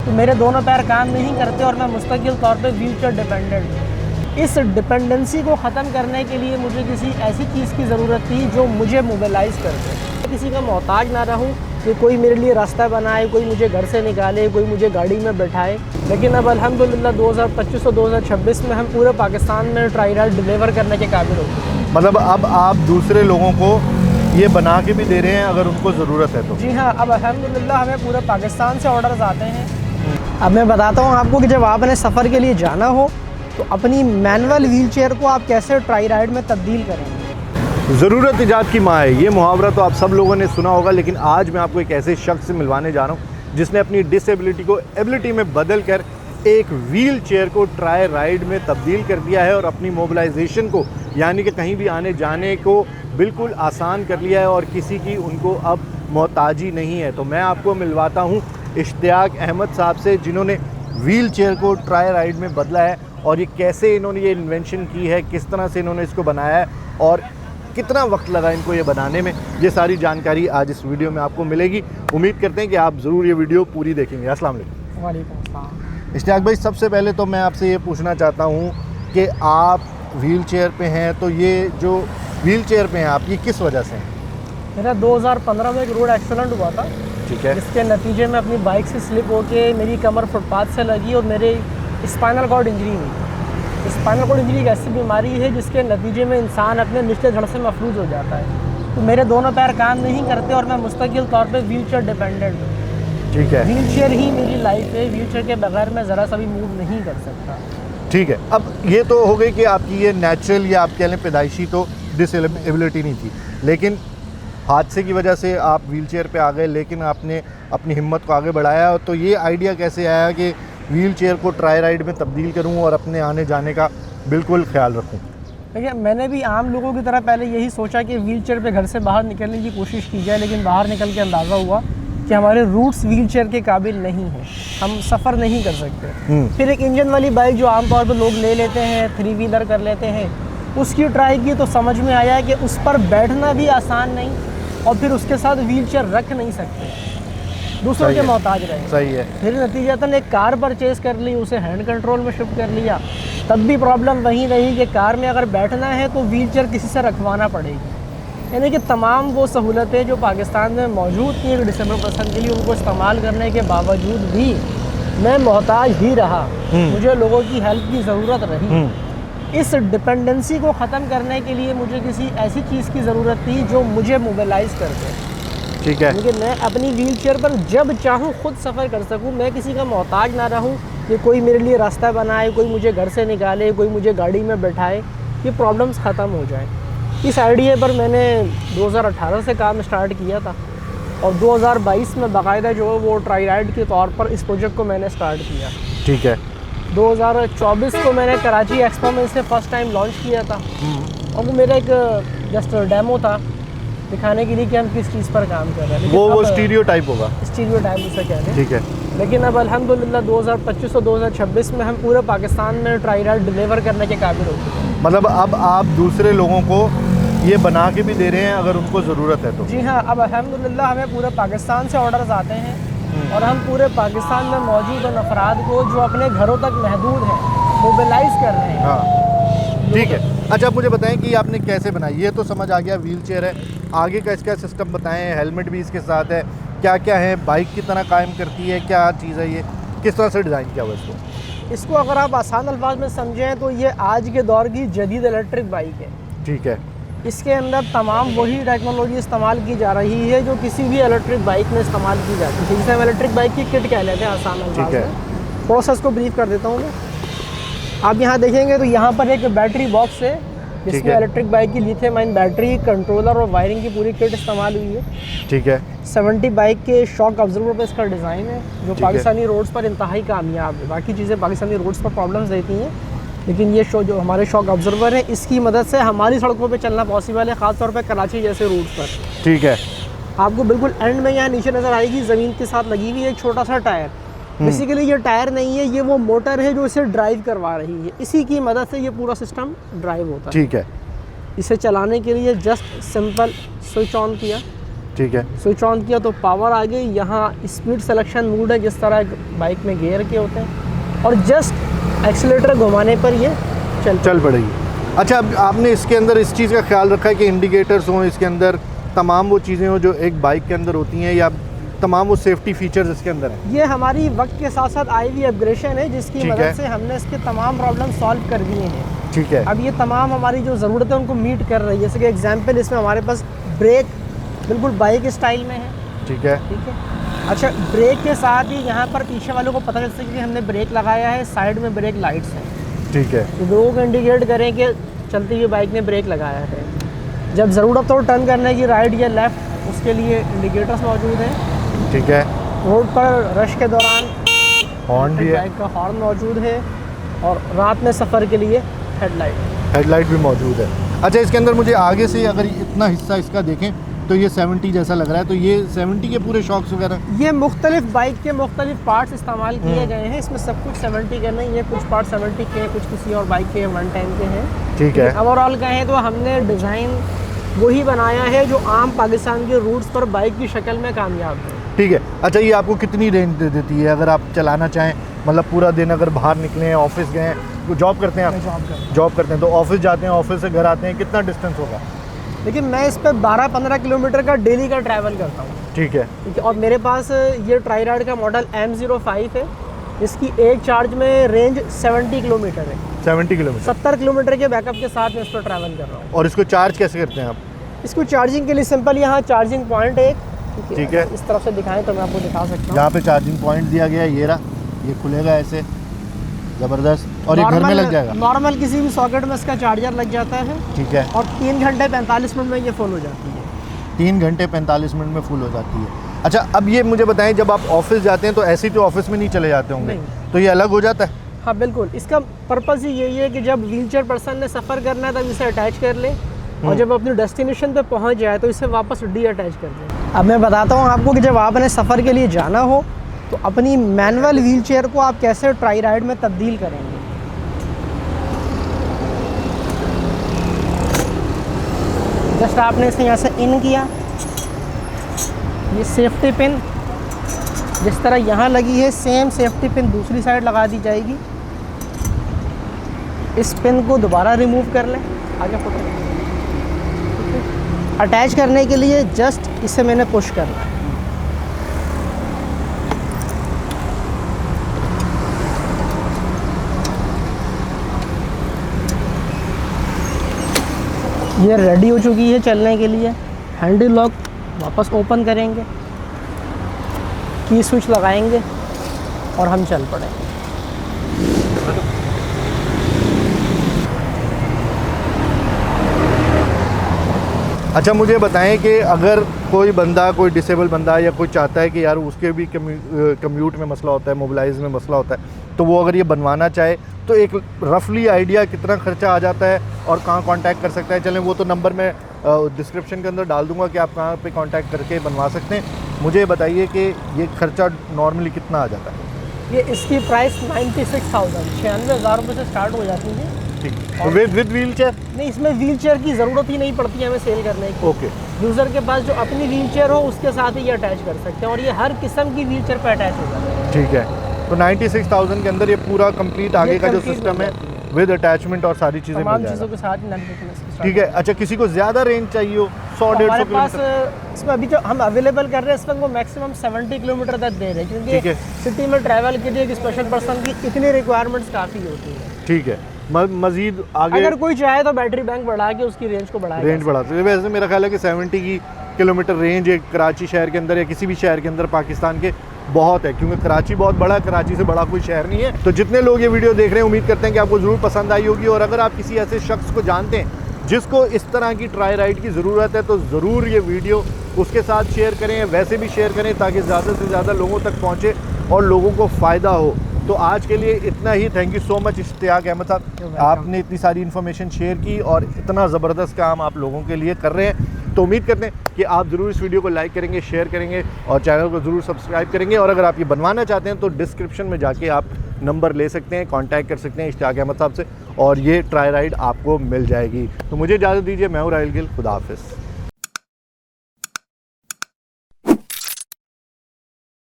तो मेरे दोनों पैर काम नहीं करते और मैं मुस्तकिल तौर पे व्हीलचेयर डिपेंडेंट हूँ। इस डिपेंडेंसी को ख़त्म करने के लिए मुझे किसी ऐसी चीज़ की ज़रूरत थी जो मुझे मोबिलाइज़ कर दे, किसी का मोहताज ना रहूँ कि कोई मेरे लिए रास्ता बनाए, कोई मुझे घर से निकाले, कोई मुझे गाड़ी में बैठाए। लेकिन अब अल्हम्दुलिल्लाह 2025 और 2026 में हम पूरे पाकिस्तान में ट्राई राइड डिलीवर करने के काबिल हो चुके हैं। मतलब अब आप दूसरे लोगों को ये बना के भी दे रहे हैं अगर उनको ज़रूरत है तो? जी हाँ, अब अल्हम्दुलिल्लाह हमें पूरे पाकिस्तान से ऑर्डर्स आते हैं। अब मैं बताता हूँ आपको कि जब आपने सफ़र के लिए जाना हो तो अपनी मैनुअल व्हीलचेयर को आप कैसे ट्राई राइड में तब्दील करेंगे। ज़रूरत इजाद की माँ है, ये मुहावरा तो आप सब लोगों ने सुना होगा, लेकिन आज मैं आपको एक ऐसे शख्स से मिलवाने जा रहा हूँ जिसने अपनी डिसेबिलिटी को एबिलिटी में बदल कर एक व्हील चेयर को ट्राई राइड में तब्दील कर दिया है और अपनी मोबिलाइजेशन को, यानी कि कहीं भी आने जाने को बिल्कुल आसान कर लिया है और किसी की उनको अब मोहताजी नहीं है। तो मैं आपको मिलवाता हूँ इश्तियाक अहमद साहब से, जिन्होंने व्हील चेयर को ट्राई राइड में बदला है और ये कैसे इन्होंने ये इन्वेंशन की है, किस तरह से इन्होंने इसको बनाया है और कितना वक्त लगा इनको ये बनाने में। ये सारी जानकारी आज इस वीडियो में आपको मिलेगी। उम्मीद करते हैं कि आप ज़रूर ये वीडियो पूरी देखेंगे। अस्सलाम वालेकुम। वालेकुम अस्सलाम। इश्तियाक भाई, सबसे पहले तो मैं आपसे ये पूछना चाहता हूँ कि आप व्हील चेयर पे हैं, तो ये जो व्हील चेयर पे हैं आप, ये किस वजह से हैं? मेरा 2015 में एक रोड एक्सीडेंट हुआ था, ठीक है, जिसके नतीजे में अपनी बाइक से स्लिप होके मेरी कमर फुटपाथ से लगी और मेरे स्पाइनल कॉर्ड इंजरी हुई। स्पाइनल कॉर्ड इंजरी एक ऐसी बीमारी है जिसके नतीजे में इंसान अपने निचले धड़ से महफूज हो जाता है। तो मेरे दोनों पैर काम नहीं करते और मैं मुस्तकिल तौर पे व्हीलचेयर डिपेंडेंट हूँ। ठीक है, व्हीलचेयर ही मेरी लाइफ है, व्हीलचेयर के बगैर मैं ज़रा सा भी मूव नहीं कर सकता। ठीक है। अब ये तो हो गई कि आपकी ये नेचुरल या आप कह लें पैदाइशी तो डिसेबिलिटी नहीं थी, लेकिन हादसे की वजह से आप व्हीलचेयर पे आ गए, लेकिन आपने अपनी हिम्मत को आगे बढ़ाया। तो ये आइडिया कैसे आया कि व्हील चेयर को ट्राई राइड में तब्दील करूं और अपने आने जाने का बिल्कुल ख्याल रखूं? देखिए, मैंने भी आम लोगों की तरह पहले यही सोचा कि व्हीलचेयर पे घर से बाहर निकलने की कोशिश की जाए, लेकिन बाहर निकल के अंदाज़ा हुआ कि हमारे रूट्स व्हीलचेयर के काबिल नहीं हैं, हम सफ़र नहीं कर सकते। फिर एक इंजन वाली बाइक जो आमतौर पर लोग ले लेते हैं, 3 व्हीलर कर लेते हैं, उसकी ट्राई की तो समझ में आया कि उस पर बैठना भी आसान नहीं और फिर उसके साथ व्हीलचेयर रख नहीं सकते, दूसरों के मोहताज रहे। सही है। फिर नतीजतन एक कार परचेज़ कर ली, उसे हैंड कंट्रोल में शिफ्ट कर लिया। तब भी प्रॉब्लम वही रही कि कार में अगर बैठना है तो व्हीलचेयर किसी से रखवाना पड़ेगी। यानी कि तमाम वो सहूलतें जो पाकिस्तान में मौजूद थी एक डिसेबल पर्सन के लिए, उनको इस्तेमाल करने के बावजूद भी मैं मोहताज ही रहा, मुझे लोगों की हेल्प की ज़रूरत रही। इस डिपेंडेंसी को ख़त्म करने के लिए मुझे किसी ऐसी चीज़ की ज़रूरत थी जो मुझे मोबिलाइज़ कर दे। ठीक है, क्योंकि मैं अपनी व्हीलचेयर पर जब चाहूँ खुद सफ़र कर सकूँ, मैं किसी का मोहताज ना रहूँ कि कोई मेरे लिए रास्ता बनाए, कोई मुझे घर से निकाले, कोई मुझे गाड़ी में बैठाए, ये प्रॉब्लम्स ख़त्म हो जाएं। इस आइडिया पर मैंने 2018 से काम स्टार्ट किया था और 2022 में बाकायदा जो है वो ट्राई राइड के तौर पर इस प्रोजेक्ट को मैंने स्टार्ट किया। ठीक है। 2024 को मैंने कराची एक्सपो में इसे फर्स्ट टाइम लॉन्च किया था और वो मेरा एक जस्ट डेमो था दिखाने के लिए कि हम किस चीज़ पर काम कर रहे हैं। वो स्टीरियो टाइप होगा, स्टीरियो टाइप उसे कह रहे हैं। ठीक है। लेकिन अब अल्हम्दुलिल्लाह 2025 और 2026 में हम पूरे पाकिस्तान में ट्राई राइड डिलीवर करने के काबिल हो चुके हैं। मतलब अब आप दूसरे लोगों को ये बना के भी दे रहे हैं अगर उनको ज़रूरत है तो? जी हाँ, अब अल्हम्दुलिल्लाह हमें पूरे पाकिस्तान से ऑर्डर्स आते हैं और हम पूरे पाकिस्तान में मौजूद उन अफराद को जो अपने घरों तक महदूद हैं मोबिलाइज़ कर रहे हैं। हाँ, ठीक है। अच्छा, मुझे बताएं कि आपने कैसे बनाई? ये तो समझ आ गया व्हील चेयर है, आगे का इसका सिस्टम बताएं, हेलमेट भी इसके साथ है, क्या क्या है, बाइक की तरह कायम करती है, क्या चीज़ है, ये किस तरह से डिज़ाइन किया हुआ इसको? इसको अगर आप आसान अल्फाज में समझें तो ये आज के दौर की जदीद इलेक्ट्रिक बाइक है। ठीक है। इसके अंदर तमाम वही टेक्नोलॉजी इस्तेमाल की जा रही है जो किसी भी इलेक्ट्रिक बाइक में इस्तेमाल की जाती है, जिसे हम इलेक्ट्रिक बाइक की किट कह लेते हैं आसान अल्फाज में। प्रोसेस को ब्रीफ कर देता हूँ मैं। आप यहाँ देखेंगे तो यहाँ पर एक बैटरी बॉक्स है जिसमें इलेक्ट्रिक बाइक की लिथियम आयन बैटरी, कंट्रोलर और वायरिंग की पूरी किट इस्तेमाल हुई है। ठीक है। 70 बाइक के शॉक ऑब्जर्वर पर इसका डिज़ाइन है जो पाकिस्तानी रोड्स पर इंतहाई कामयाब है। बाकी चीज़ें पाकिस्तानी रोड्स पर प्रॉब्लम्स देती हैं, लेकिन ये जो हमारे शॉक ऑब्जर्वर है इसकी मदद से हमारी सड़कों पे चलना पॉसिबल है, ख़ासतौर पे कराची जैसे रूट्स पर। ठीक है। आपको बिल्कुल एंड में यहाँ नीचे नज़र आएगी ज़मीन के साथ लगी हुई है एक छोटा सा टायर। बेसिकली ये टायर नहीं है, ये वो मोटर है जो इसे ड्राइव करवा रही है, इसी की मदद से ये पूरा सिस्टम ड्राइव होता है। ठीक है। इसे चलाने के लिए जस्ट सिंपल स्विच ऑन किया, ठीक है, स्विच ऑन किया तो पावर आ गई। यहाँ स्पीड सिलेक्शन मोड है, जिस तरह बाइक में गियर के होते हैं, और जस्ट एक्सीलेटर घुमाने पर ये चल पड़ेगी। अच्छा, अब आपने इसके अंदर इस चीज़ का ख्याल रखा है कि इंडिकेटर्स हों इसके अंदर, तमाम वो चीज़ें हों जो एक बाइक के अंदर होती हैं, या तमाम वो सेफ्टी फीचर्स इसके अंदर हैं? ये हमारी वक्त के साथ साथ आई हुई अपग्रेडेशन है, जिसकी ठीक मदद है। से हमने इसके तमाम प्रॉब्लम सॉल्व कर दिए हैं। ठीक है, अब ये तमाम हमारी जो ज़रूरत है उनको मीट कर रही है। जैसे कि एग्जांपल, इसमें हमारे पास ब्रेक बिल्कुल बाइक स्टाइल में है। ठीक है, ठीक है। अच्छा, ब्रेक के साथ ही यहाँ पर पीछे वालों को पता चल सके कि हमने ब्रेक लगाया है, साइड में ब्रेक लाइट्स हैं। ठीक है, लोगों को इंडिकेट करें कि चलती हुई बाइक ने ब्रेक लगाया है। जब ज़रूरत हो टर्न करने की राइट या लेफ़्ट, उसके लिए इंडिकेटर्स मौजूद हैं। ठीक है, रोड पर रश के दौरान हॉर्न भी है, बाइक का हॉर्न मौजूद है, और रात में सफ़र के लिए हेडलाइट भी मौजूद है। अच्छा, इसके अंदर मुझे आगे से अगर इतना हिस्सा इसका देखें तो ये 70 जैसा लग रहा है, तो ये 70 के पूरे शॉक्स वगैरह? ये मुख्तलिफ बाइक के मुख्तलिफ पार्ट्स इस्तेमाल किए गए हैं। इसमें सब कुछ 70 के नहीं है, कुछ पार्ट 70 के हैं, कुछ किसी और बाइक के 110 के हैं। ठीक है, ओवरऑल कहें तो हमने डिज़ाइन वही बनाया है जो आम पाकिस्तान के रूट्स पर बाइक की शक्ल में कामयाब है। ठीक है। अच्छा, ये आपको कितनी रेंज दे देती है अगर आप चलाना चाहें? मतलब पूरा दिन अगर बाहर निकले हैं, ऑफिस गए हैं, तो जॉब करते हैं आप? जॉब करते हैं, तो ऑफिस जाते हैं, ऑफिस से घर आते हैं, कितना डिस्टेंस होगा? लेकिन मैं इस पर 12-15 किलोमीटर का डेली का ट्रैवल करता हूँ। ठीक है, ठीक है। और मेरे पास ये ट्राइराइड का मॉडल M05 है। इसकी एक चार्ज में रेंज 70 किलोमीटर है। 70 किलोमीटर, 70 किलोमीटर के बैकअप के साथ मैं इस पर ट्रैवल कर रहा हूँ। और इसको चार्ज कैसे करते हैं आप? इसको चार्जिंग के लिए सिंपल यहाँ चार्जिंग पॉइंट है एक। ठीक है, इस तरफ से दिखाएं तो मैं आपको दिखा सकता हूँ। यहाँ पे चार्जिंग पॉइंट दिया गया है, ये रहा, ये खुलेगा ऐसे, ज़बरदस्त, और ये घर में लग जाएगा? नॉर्मल किसी भी सॉकेट में इसका चार्जर लग जाता है। ठीक है, और 3 घंटे 45 मिनट में ये फुल हो जाती है। 3 घंटे 45 मिनट में फुल हो जाती है। अच्छा, अब ये मुझे बताएं, जब आप ऑफिस जाते हैं तो ऐसे ही तो ऑफिस में नहीं चले जाते होंगे, नहीं। तो ये अलग हो जाता है? हाँ बिल्कुल, इसका पर्पज़ ही यही है कि जब व्हीलचेयर पर्सन ने सफ़र करना है तब इसे अटैच कर ले, और जब अपनी डेस्टिनेशन पे पहुंच जाए तो इसे वापस डी अटैच कर दें। अब मैं बताता हूँ आपको कि जब आपने सफ़र के लिए जाना हो तो अपनी मैनुअल व्हीलचेयर को आप कैसे ट्राई राइड में तब्दील करेंगे। जस्ट आपने इसे यहाँ से इन किया, ये सेफ्टी पिन जिस तरह यहाँ लगी है, सेम सेफ्टी पिन दूसरी साइड लगा दी जाएगी। इस पिन को दोबारा रिमूव कर लें, आगे फोटो अटैच करने के लिए जस्ट इसे मैंने पुश करना है। ये रेडी हो चुकी है चलने के लिए। हैंडल लॉक वापस ओपन करेंगे, की स्विच लगाएंगे और हम चल पड़ेंगे। अच्छा, मुझे बताएं कि अगर कोई बंदा, कोई डिसेबल बंदा या कोई चाहता है कि यार उसके भी कम्यूट में मसला होता है, मोबिलाइज में मसला होता है, तो वो अगर ये बनवाना चाहे तो एक रफली आइडिया कितना खर्चा आ जाता है और कहाँ कांटेक्ट कर सकता है? चलें, वो तो नंबर मैं डिस्क्रिप्शन के अंदर डाल दूंगा कि आप कहाँ पे कांटेक्ट करके बनवा सकते हैं। मुझे बताइए कि ये खर्चा नॉर्मली कितना आ जाता है? ये इसकी प्राइस 96,000 रुपये से स्टार्ट हो जाती है। ठीक, और विद व्हील चेयर? नहीं, इसमें व्हील चेयर की ज़रूरत ही नहीं पड़ती है हमें सेल करने की। ओके, यूज़र के पास जो अपनी व्हील चेयर हो उसके साथ ही ये अटैच कर सकते हैं, और ये हर किस्म की व्हील चेयर पर अटैच हो जाता है। ठीक है, तो 96,000 के अंदर ये पूरा कंप्लीट आगे का जो सिस्टम है विद अटैचमेंट और सारी चीज़ें तमाम मिल चीज़ों जाएगा। के साथ ही नॉटिफिकेशन। ठीक है। अच्छा, किसी को ज़्यादा रेंज चाहिए हो, 100-150 हमारे पास किलोमीटर? इसमें अभी जो हम अवेलेबल कर रहे हैं इसमें वो मैक्सिमम 70 किलोमीटर तक दे रहे हैं, ठीक क्योंकि है। सिटी में ट्रैवल के लिए एक स्पेशल पर्सन की इतनी रिक्वायरमेंट्स काफ़ी होती है। ठीक है, मज़ीद आगे अगर कोई चाहे तो बैटरी बैंक बढ़ा के उसकी रेंज को बढ़ाए। रेंज बढ़ा सकते हैं। वैसे मेरा ख्याल है कि 70 की किलोमीटर रेंज एक कराची शहर के अंदर या किसी भी शहर के अंदर पाकिस्तान के बहुत है, क्योंकि कराची बहुत बड़ा है, कराची से बड़ा कोई शहर नहीं है। तो जितने लोग ये वीडियो देख रहे हैं, उम्मीद करते हैं कि आपको ज़रूर पसंद आई होगी, और अगर आप किसी ऐसे शख्स को जानते हैं जिसको इस तरह की ट्राई राइड की ज़रूरत है तो ज़रूर ये वीडियो उसके साथ शेयर करें, वैसे भी शेयर करें ताकि ज़्यादा से ज़्यादा लोगों तक पहुँचे और लोगों को फ़ायदा हो। तो आज के लिए इतना ही। Thank you so much Ishtiaq Ahmed साहब, आपने इतनी सारी इन्फॉर्मेशन शेयर की और इतना ज़बरदस्त काम आप लोगों के लिए कर रहे हैं। तो उम्मीद करते हैं कि आप ज़रूर इस वीडियो को लाइक करेंगे, शेयर करेंगे और चैनल को ज़रूर सब्सक्राइब करेंगे। और अगर आप ये बनवाना चाहते हैं तो डिस्क्रिप्शन में जाके आप नंबर ले सकते हैं, कांटेक्ट कर सकते हैं इश्तियाक अहमद साहब से, और ये ट्राई राइड आपको मिल जाएगी। तो मुझे इजाज़त दीजिए, मैं हूँ राहिल गिल, खुदा हाफिज़।